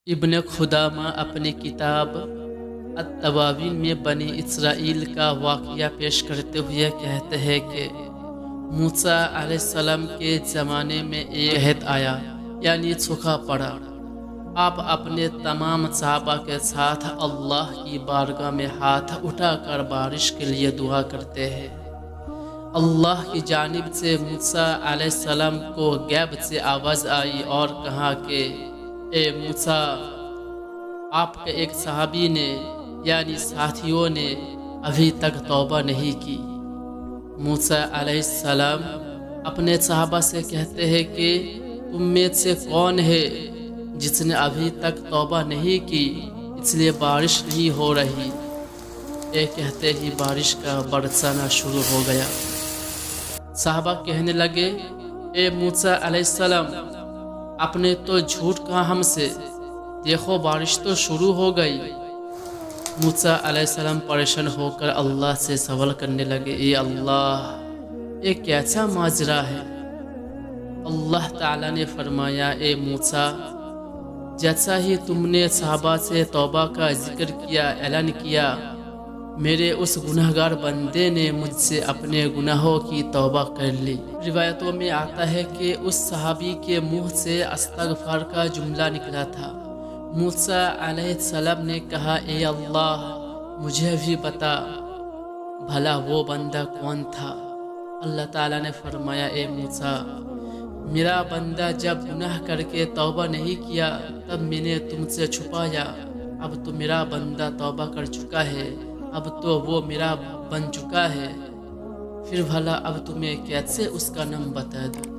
इब्न खुदामा अपनी किताब अत-तवाबीन में बनी इसराइल का वाक़या पेश करते हुए कहते हैं कि मूसा अलैहिस्सलाम के ज़माने में एक कहत आया, यानी सूखा पड़ा। आप अपने तमाम सहाबा के साथ अल्लाह की बारगाह में हाथ उठाकर बारिश के लिए दुआ करते हैं। अल्लाह की जानिब से मूसा अलैहिस्सलाम को गैब से आवाज़ आई और कहा कि ए मूसा, आपके एक सहाबी ने यानी साथियों ने अभी तक तौबा नहीं की। मूसा अलैहिस्सलाम अपने सहाबा से कहते हैं कि तुम में से कौन है जिसने अभी तक तौबा नहीं की, इसलिए बारिश नहीं हो रही। ये कहते ही बारिश का बरसाना शुरू हो गया। सहाबा कहने लगे, ए मूसा अलैहिस्सलाम, आपने तो झूठ कहा हमसे, देखो बारिश तो शुरू हो गई। मूसा अलैहिस्सलाम परेशान होकर अल्लाह से सवाल करने लगे, ए अल्लाह, ये कैसा माजरा है? अल्लाह ताला ने फरमाया, ए मूसा, जैसा ही तुमने सहाबा से तौबा का जिक्र किया, ऐलान किया, मेरे उस गुनहगार बंदे ने मुझसे अपने गुनाहों की तौबा कर ली। रिवायतों में आता है कि उस सहाबी के मुंह से अस्तगफार का जुमला निकला था। मूसा अलैहिस्सलाम ने कहा, ए अल्लाह, मुझे भी बता भला वो बंदा कौन था? अल्लाह ताला ने फरमाया, ए मूसा, मेरा बंदा जब गुनाह करके तौबा नहीं किया तब मैंने तुमसे छुपाया। अब तो मेरा बंदा तौबा कर चुका है, अब तो वो मेरा बन चुका है, फिर भला अब तुम्हें कैसे उसका नाम बता दूं?